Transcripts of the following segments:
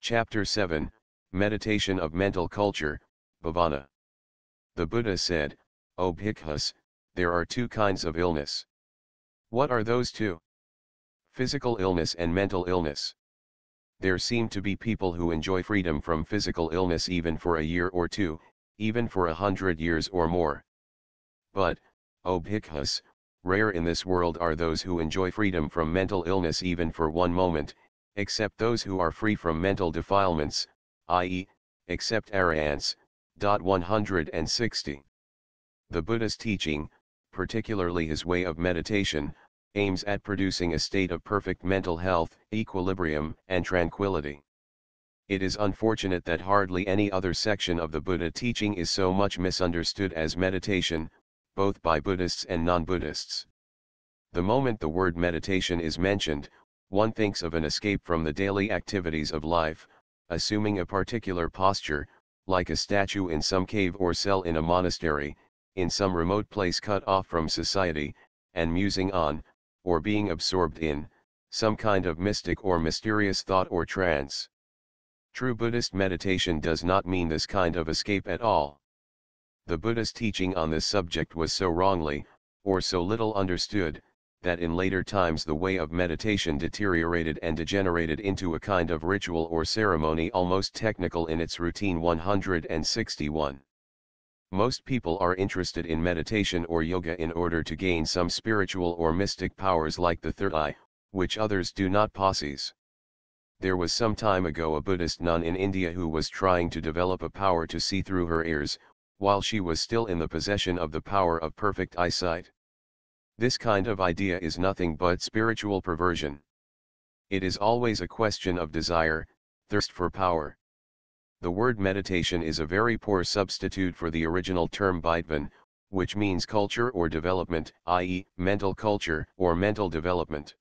Chapter 7, Meditation of Mental Culture, Bhavana. The Buddha said, O bhikkhus, there are two kinds of illness. What are those two? Physical illness and mental illness. There seem to be people who enjoy freedom from physical illness even for a year or two, even for 100 years or more. But, O bhikkhus, rare in this world are those who enjoy freedom from mental illness even for 1 moment, except those who are free from mental defilements, i.e., except arahants. 160. The Buddha's teaching, particularly his way of meditation, aims at producing a state of perfect mental health, equilibrium, and tranquility. It is unfortunate that hardly any other section of the Buddha teaching is so much misunderstood as meditation, both by Buddhists and non-Buddhists. The moment the word meditation is mentioned, one thinks of an escape from the daily activities of life, assuming a particular posture, like a statue in some cave or cell in a monastery, in some remote place cut off from society, and musing on, or being absorbed in, some kind of mystic or mysterious thought or trance. True Buddhist meditation does not mean this kind of escape at all. The Buddha's teaching on this subject was so wrongly, or so little understood, that in later times the way of meditation deteriorated and degenerated into a kind of ritual or ceremony almost technical in its routine. 161. Most people are interested in meditation or yoga in order to gain some spiritual or mystic powers like the third eye, which others do not possess. There was some time ago a Buddhist nun in India who was trying to develop a power to see through her ears, while she was still in the possession of the power of perfect eyesight. This kind of idea is nothing but spiritual perversion. It is always a question of desire, thirst for power. The word meditation is a very poor substitute for the original term Bhavana, which means culture or development, i.e., mental culture or mental development.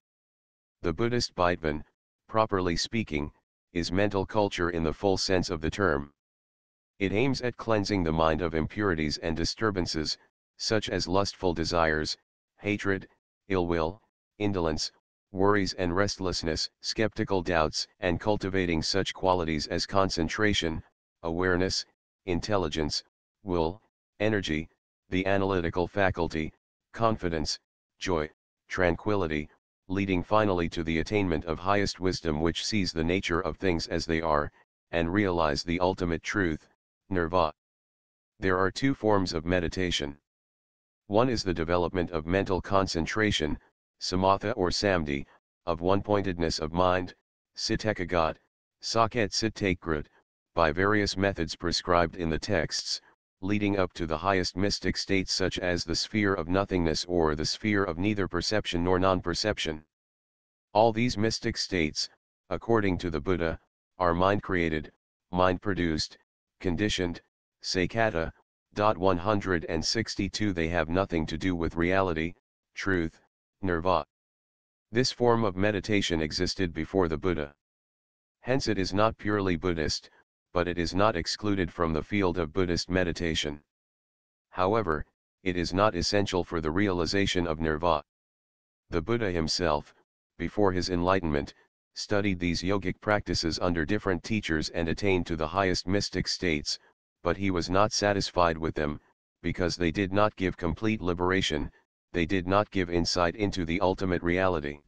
The Buddhist Bhavana, properly speaking, is mental culture in the full sense of the term. It aims at cleansing the mind of impurities and disturbances, such as lustful desires, hatred, ill will, indolence, worries and restlessness, skeptical doubts, and cultivating such qualities as concentration, awareness, intelligence, will, energy, the analytical faculty, confidence, joy, tranquility, leading finally to the attainment of highest wisdom which sees the nature of things as they are, and realize the ultimate truth, nirvana. There are two forms of meditation. One is the development of mental concentration, samatha or samadhi, of one-pointedness of mind, sit-ekaggata, saket sit-ekgrut, by various methods prescribed in the texts, leading up to the highest mystic states such as the sphere of nothingness or the sphere of neither perception nor non-perception. All these mystic states, according to the Buddha, are mind-created, mind-produced, conditioned, sakata. 162. They have nothing to do with reality, truth, nirvana. This form of meditation existed before the Buddha. Hence it is not purely Buddhist, but it is not excluded from the field of Buddhist meditation. However, it is not essential for the realization of nirvana. The Buddha himself, before his enlightenment, studied these yogic practices under different teachers and attained to the highest mystic states, but he was not satisfied with them, because they did not give complete liberation, they did not give insight into the ultimate reality.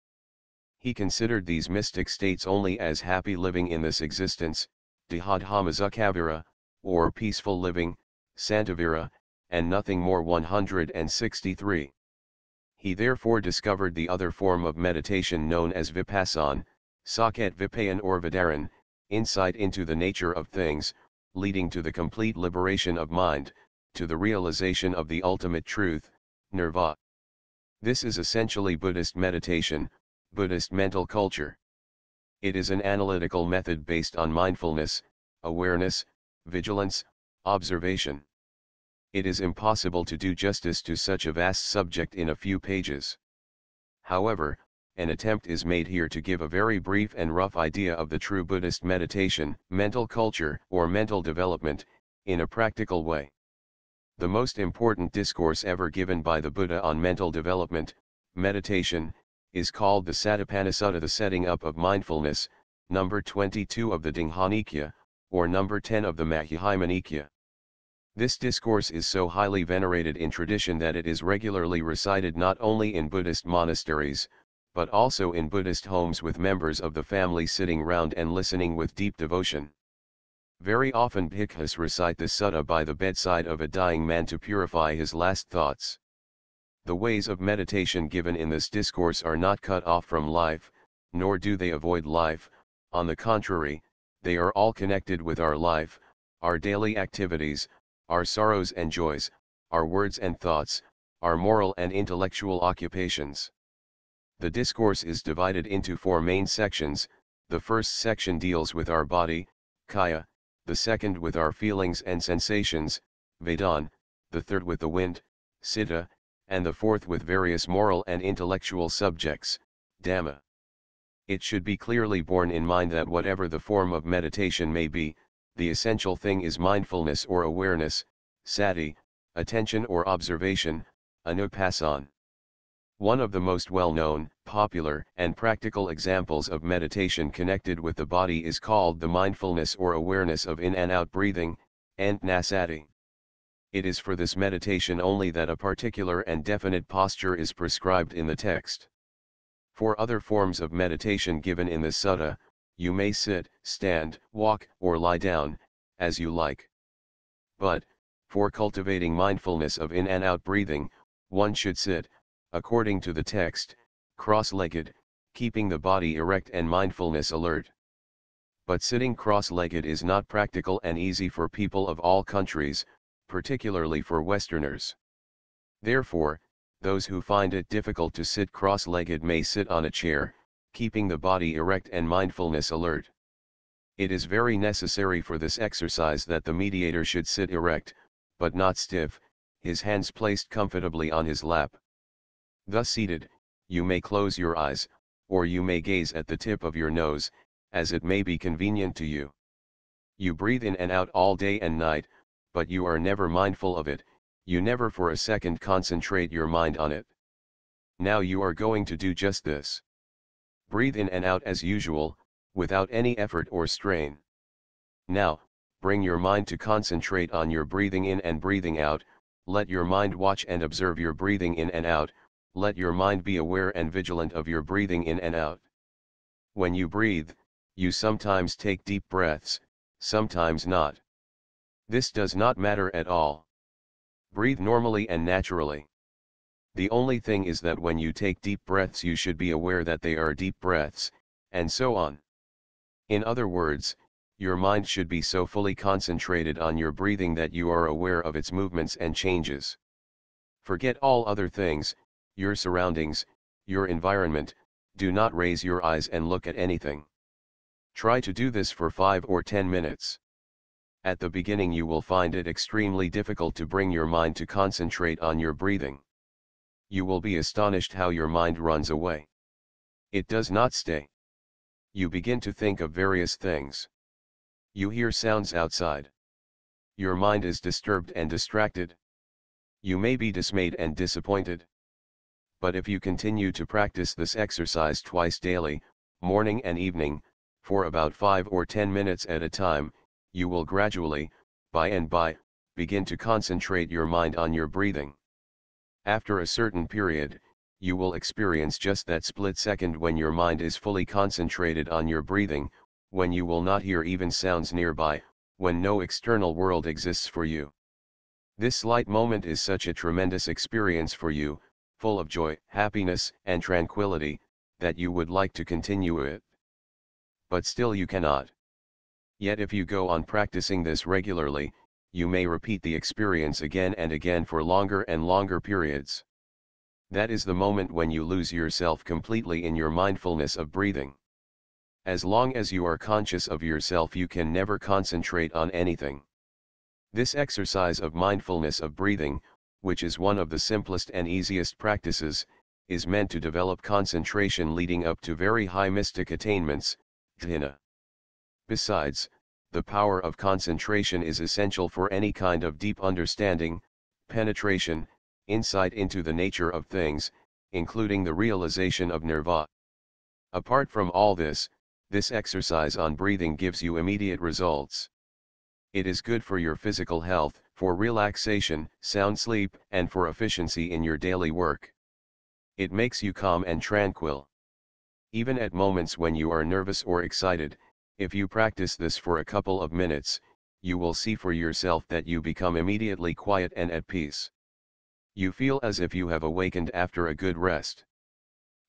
He considered these mystic states only as happy living in this existence, dihadhamazukavira, or peaceful living, santavira, and nothing more. 163. He therefore discovered the other form of meditation known as vipassana, saket vipayan or vidaran, insight into the nature of things, leading to the complete liberation of mind, to the realization of the ultimate truth, nirvana. This is essentially Buddhist meditation, Buddhist mental culture. It is an analytical method based on mindfulness, awareness, vigilance, observation. It is impossible to do justice to such a vast subject in a few pages. However, an attempt is made here to give a very brief and rough idea of the true Buddhist meditation, mental culture, or mental development, in a practical way. The most important discourse ever given by the Buddha on mental development, meditation, is called the Satipatthana Sutta, the setting up of mindfulness, number 22 of the Dinghanikya, or number 10 of the Mahihaimanikya. This discourse is so highly venerated in tradition that it is regularly recited not only in Buddhist monasteries, but also in Buddhist homes with members of the family sitting round and listening with deep devotion. Very often bhikkhus recite this sutta by the bedside of a dying man to purify his last thoughts. The ways of meditation given in this discourse are not cut off from life, nor do they avoid life. On the contrary, they are all connected with our life, our daily activities, our sorrows and joys, our words and thoughts, our moral and intellectual occupations. The discourse is divided into 4 main sections. The first section deals with our body, kaya, the second with our feelings and sensations, vedana, the third with the wind, citta, and the fourth with various moral and intellectual subjects, dhamma. It should be clearly borne in mind that whatever the form of meditation may be, the essential thing is mindfulness or awareness, sati, attention or observation, anupassana. One of the most well-known, popular, and practical examples of meditation connected with the body is called the mindfulness or awareness of in and out breathing, anapasati. It is for this meditation only that a particular and definite posture is prescribed in the text. For other forms of meditation given in this sutta, you may sit, stand, walk, or lie down, as you like. But, for cultivating mindfulness of in and out breathing, one should sit, according to the text, cross-legged, keeping the body erect and mindfulness alert. But sitting cross-legged is not practical and easy for people of all countries, particularly for Westerners. Therefore, those who find it difficult to sit cross-legged may sit on a chair, keeping the body erect and mindfulness alert. It is very necessary for this exercise that the mediator should sit erect, but not stiff, his hands placed comfortably on his lap. Thus seated, you may close your eyes, or you may gaze at the tip of your nose, as it may be convenient to you. You breathe in and out all day and night, but you are never mindful of it, you never for a second concentrate your mind on it. Now you are going to do just this. Breathe in and out as usual, without any effort or strain. Now, bring your mind to concentrate on your breathing in and breathing out, let your mind watch and observe your breathing in and out, let your mind be aware and vigilant of your breathing in and out. When you breathe, you sometimes take deep breaths, sometimes not. This does not matter at all. Breathe normally and naturally. The only thing is that when you take deep breaths you should be aware that they are deep breaths, and so on. In other words, your mind should be so fully concentrated on your breathing that you are aware of its movements and changes. Forget all other things, your surroundings, your environment, do not raise your eyes and look at anything. Try to do this for 5 or 10 minutes. At the beginning you will find it extremely difficult to bring your mind to concentrate on your breathing. You will be astonished how your mind runs away. It does not stay. You begin to think of various things. You hear sounds outside. Your mind is disturbed and distracted. You may be dismayed and disappointed. But if you continue to practice this exercise twice daily, morning and evening, for about 5 or 10 minutes at a time, you will gradually, by and by, begin to concentrate your mind on your breathing. After a certain period, you will experience just that split second when your mind is fully concentrated on your breathing, when you will not hear even sounds nearby, when no external world exists for you. This slight moment is such a tremendous experience for you, full of joy, happiness, and tranquility, that you would like to continue it. But still you cannot. Yet if you go on practicing this regularly, you may repeat the experience again and again for longer and longer periods. That is the moment when you lose yourself completely in your mindfulness of breathing. As long as you are conscious of yourself you can never concentrate on anything. This exercise of mindfulness of breathing, which is one of the simplest and easiest practices, is meant to develop concentration leading up to very high mystic attainments, dhyana. Besides, the power of concentration is essential for any kind of deep understanding, penetration, insight into the nature of things, including the realization of nirvana. Apart from all this, This exercise on breathing gives you immediate results. It is good for your physical health, for relaxation, sound sleep, and for efficiency in your daily work. It makes you calm and tranquil. Even at moments when you are nervous or excited, if you practice this for a couple of minutes, you will see for yourself that you become immediately quiet and at peace. You feel as if you have awakened after a good rest.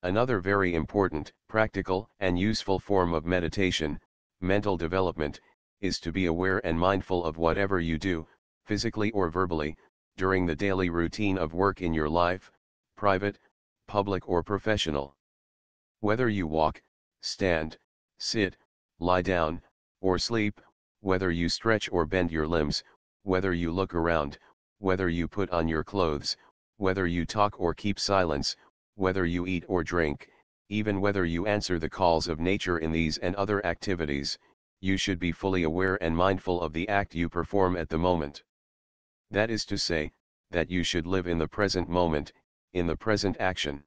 Another very important, practical, and useful form of meditation, mental development, is to be aware and mindful of whatever you do, physically or verbally, during the daily routine of work in your life, private, public or professional. Whether you walk, stand, sit, lie down, or sleep, whether you stretch or bend your limbs, whether you look around, whether you put on your clothes, whether you talk or keep silence, whether you eat or drink, even whether you answer the calls of nature in these and other activities, you should be fully aware and mindful of the act you perform at the moment. That is to say, that you should live in the present moment, in the present action.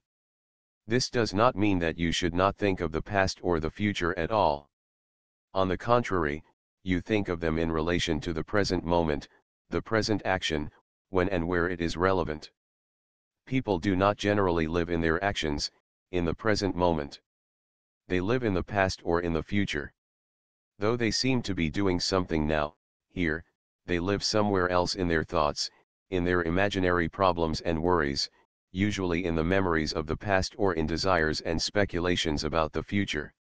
This does not mean that you should not think of the past or the future at all. On the contrary, you think of them in relation to the present moment, the present action, when and where it is relevant. People do not generally live in their actions, in the present moment. They live in the past or in the future. Though they seem to be doing something now, here, they live somewhere else in their thoughts, in their imaginary problems and worries, usually in the memories of the past or in desires and speculations about the future.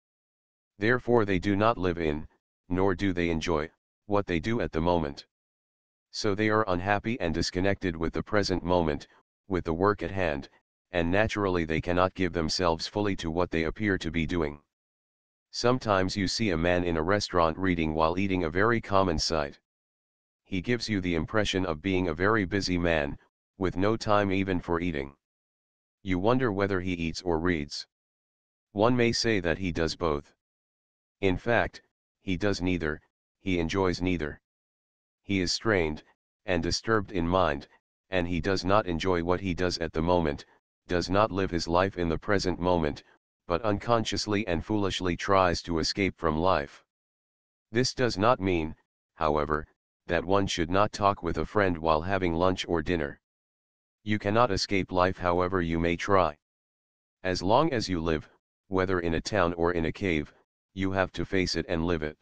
Therefore they do not live in, nor do they enjoy, what they do at the moment. So they are unhappy and disconnected with the present moment, with the work at hand, and naturally they cannot give themselves fully to what they appear to be doing. Sometimes you see a man in a restaurant reading while eating, a very common sight. He gives you the impression of being a very busy man, with no time even for eating. You wonder whether he eats or reads. One may say that he does both. In fact, he does neither, he enjoys neither. He is strained, and disturbed in mind, and he does not enjoy what he does at the moment, does not live his life in the present moment, but unconsciously and foolishly tries to escape from life. This does not mean, however, that one should not talk with a friend while having lunch or dinner. You cannot escape life however you may try. As long as you live, whether in a town or in a cave, you have to face it and live it.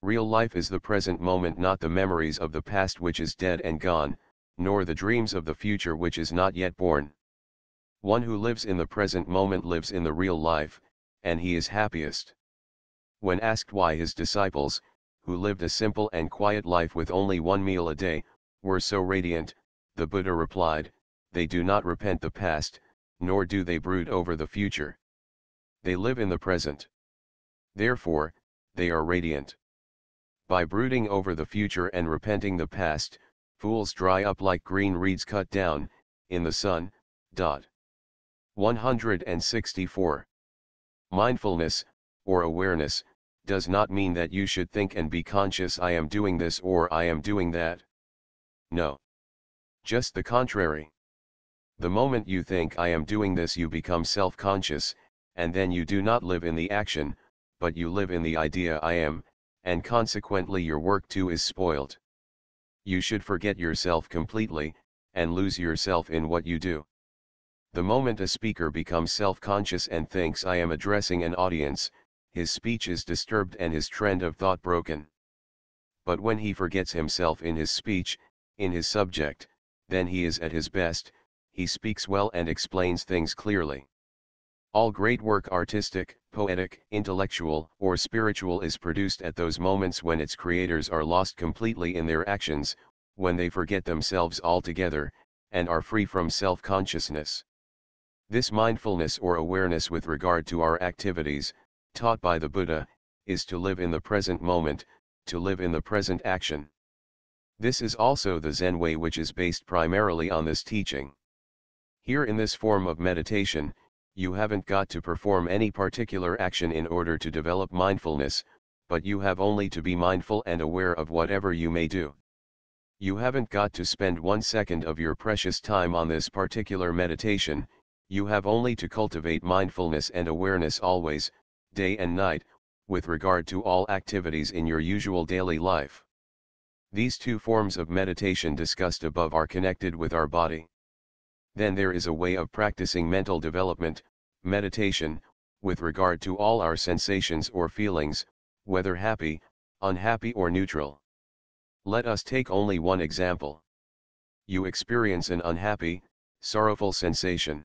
Real life is the present moment, not the memories of the past which is dead and gone, nor the dreams of the future which is not yet born. One who lives in the present moment lives in the real life, and he is happiest. When asked why his disciples, who lived a simple and quiet life with only one meal a day, were so radiant, the Buddha replied, "They do not repent the past, nor do they brood over the future. They live in the present. Therefore, they are radiant. By brooding over the future and repenting the past, fools dry up like green reeds cut down, in the sun." 164. Mindfulness, or awareness, does not mean that you should think and be conscious, "I am doing this" or "I am doing that." No. Just the contrary. The moment you think "I am doing this," you become self-conscious, and then you do not live in the action, but you live in the idea "I am," and consequently your work too is spoiled. You should forget yourself completely, and lose yourself in what you do. The moment a speaker becomes self-conscious and thinks "I am addressing an audience," his speech is disturbed and his trend of thought broken. But when he forgets himself in his speech, in his subject, then he is at his best, he speaks well and explains things clearly. All great work, artistic, poetic, intellectual, or spiritual, is produced at those moments when its creators are lost completely in their actions, when they forget themselves altogether, and are free from self-consciousness. This mindfulness or awareness with regard to our activities, taught by the Buddha, is to live in the present moment, to live in the present action. This is also the Zen way, which is based primarily on this teaching. Here in this form of meditation, you haven't got to perform any particular action in order to develop mindfulness, but you have only to be mindful and aware of whatever you may do. You haven't got to spend 1 second of your precious time on this particular meditation, you have only to cultivate mindfulness and awareness always, day and night, with regard to all activities in your usual daily life. These two forms of meditation discussed above are connected with our body. Then there is a way of practicing mental development, meditation, with regard to all our sensations or feelings, whether happy, unhappy or neutral. Let us take only one example. You experience an unhappy, sorrowful sensation.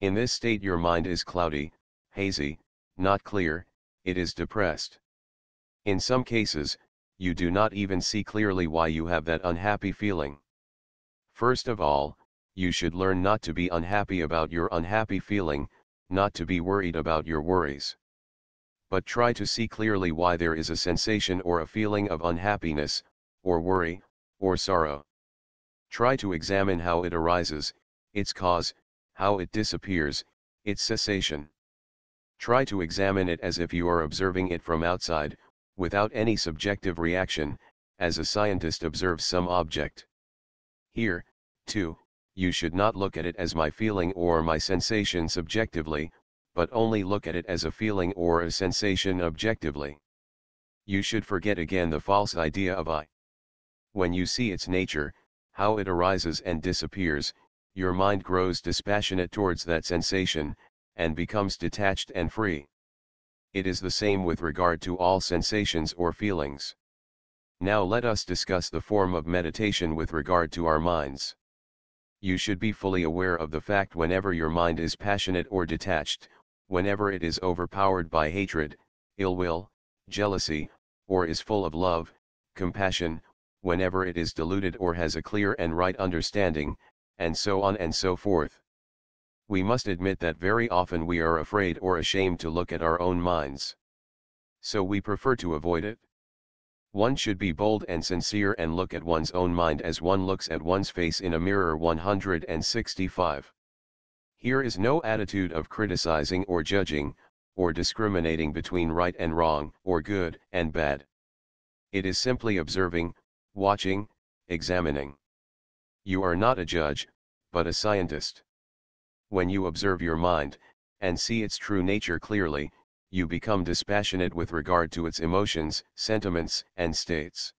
In this state your mind is cloudy, hazy, not clear, it is depressed. In some cases, you do not even see clearly why you have that unhappy feeling. First of all, you should learn not to be unhappy about your unhappy feeling, not to be worried about your worries. But try to see clearly why there is a sensation or a feeling of unhappiness, or worry, or sorrow. Try to examine how it arises, its cause, how it disappears, its cessation. Try to examine it as if you are observing it from outside, without any subjective reaction, as a scientist observes some object. Here, too, you should not look at it as my feeling or my sensation subjectively, but only look at it as a feeling or a sensation objectively. You should forget again the false idea of I. When you see its nature, how it arises and disappears, your mind grows dispassionate towards that sensation, and becomes detached and free. It is the same with regard to all sensations or feelings. Now let us discuss the form of meditation with regard to our minds. You should be fully aware of the fact whenever your mind is passionate or detached, whenever it is overpowered by hatred, ill will, jealousy, or is full of love, compassion, whenever it is deluded or has a clear and right understanding, and so on and so forth. We must admit that very often we are afraid or ashamed to look at our own minds. So we prefer to avoid it. One should be bold and sincere and look at one's own mind as one looks at one's face in a mirror. 165. Here is no attitude of criticizing or judging, or discriminating between right and wrong, or good and bad. It is simply observing, watching, examining. You are not a judge, but a scientist. When you observe your mind, and see its true nature clearly, you become dispassionate with regard to its emotions, sentiments, and states.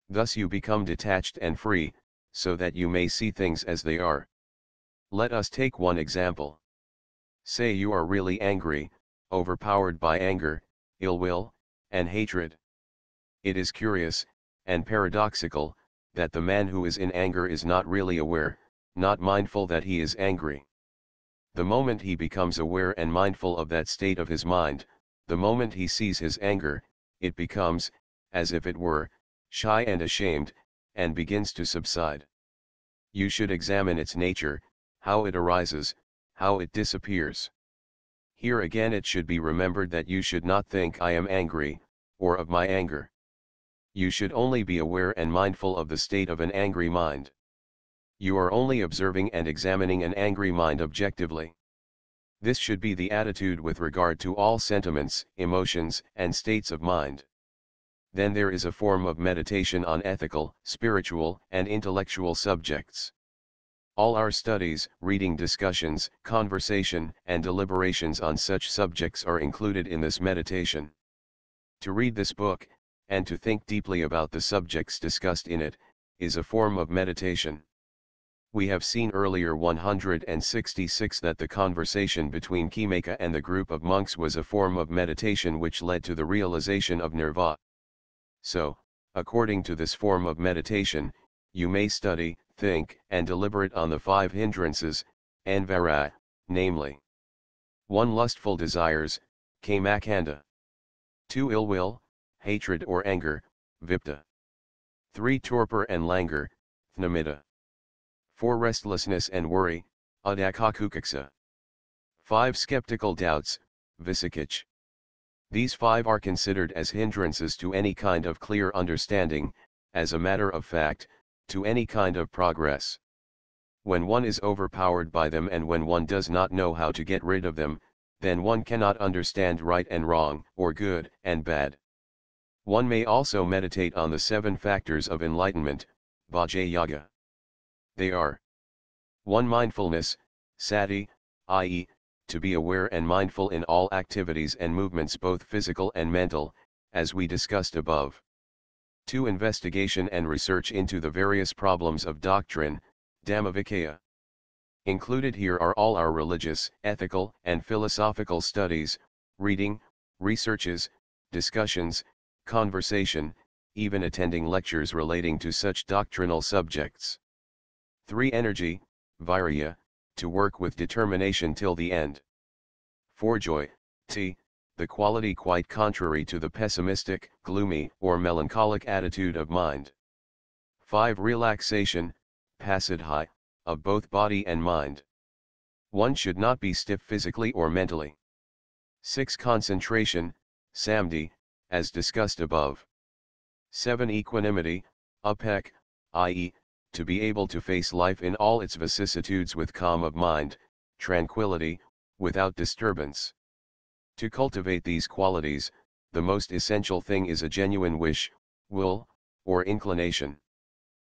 Thus you become detached and free, so that you may see things as they are. Let us take one example. Say you are really angry, overpowered by anger, ill will, and hatred. It is curious, and paradoxical, that the man who is in anger is not really aware, not mindful that he is angry. The moment he becomes aware and mindful of that state of his mind, the moment he sees his anger, it becomes, as if it were, shy and ashamed, and begins to subside. You should examine its nature, how it arises, how it disappears. Here again it should be remembered that you should not think I am angry, or of my anger. You should only be aware and mindful of the state of an angry mind. You are only observing and examining an angry mind objectively. This should be the attitude with regard to all sentiments, emotions, and states of mind. Then there is a form of meditation on ethical, spiritual, and intellectual subjects. All our studies, reading, discussions, conversation, and deliberations on such subjects are included in this meditation. To read this book, and to think deeply about the subjects discussed in it, is a form of meditation. We have seen earlier 166 that the conversation between Khimeka and the group of monks was a form of meditation which led to the realization of nirvana. So, according to this form of meditation, you may study, think, and deliberate on the 5 hindrances, anvara, namely 1. Lustful desires, kamakanda. 2. Ill will, hatred or anger, vipta. 3. Torpor and languor, thnamita. 4. Restlessness and worry, udakakukaksa. 5. Skeptical doubts, visikich. These 5 are considered as hindrances to any kind of clear understanding, as a matter of fact, to any kind of progress. When one is overpowered by them and when one does not know how to get rid of them, then one cannot understand right and wrong, or good and bad. One may also meditate on the 7 factors of enlightenment, Bhaja Yoga. They are 1. Mindfulness, sati, i.e., to be aware and mindful in all activities and movements both physical and mental, as we discussed above. 2. Investigation and research into the various problems of doctrine, Dhammavikaya. Included here are all our religious, ethical, and philosophical studies, reading, researches, discussions, conversation, even attending lectures relating to such doctrinal subjects. 3. Energy, virya, to work with determination till the end. 4. Joy, the quality quite contrary to the pessimistic, gloomy, or melancholic attitude of mind. 5. Relaxation, pasadhi, of both body and mind. One should not be stiff physically or mentally. 6. Concentration, samdhi, as discussed above. 7. Equanimity, upek, i.e., to be able to face life in all its vicissitudes with calm of mind, tranquility, without disturbance. To cultivate these qualities, the most essential thing is a genuine wish, will, or inclination.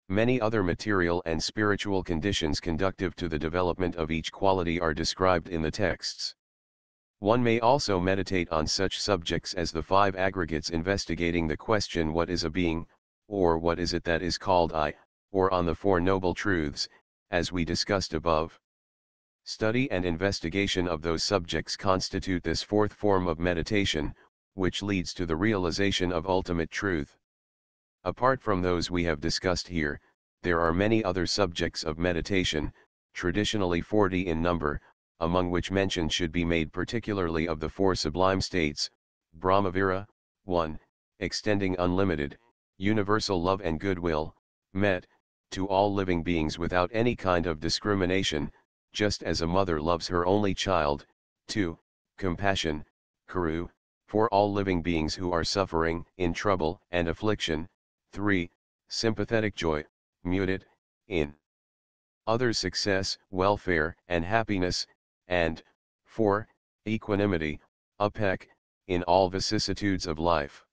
Many other material and spiritual conditions conducive to the development of each quality are described in the texts. One may also meditate on such subjects as the 5 aggregates investigating the question what is a being, or what is it that is called I, or on the 4 noble truths, as we discussed above. Study and investigation of those subjects constitute this 4th form of meditation, which leads to the realization of ultimate truth. Apart from those we have discussed here, there are many other subjects of meditation, traditionally 40 in number, among which mention should be made particularly of the 4 sublime states, Brahmavira, 1, extending unlimited, universal love and goodwill, Met, to all living beings without any kind of discrimination, just as a mother loves her only child. 2. Compassion, Karu, for all living beings who are suffering, in trouble and affliction. 3. Sympathetic joy, Mudit, in others' success, welfare, and happiness. And 4. Equanimity, Upek, in all vicissitudes of life.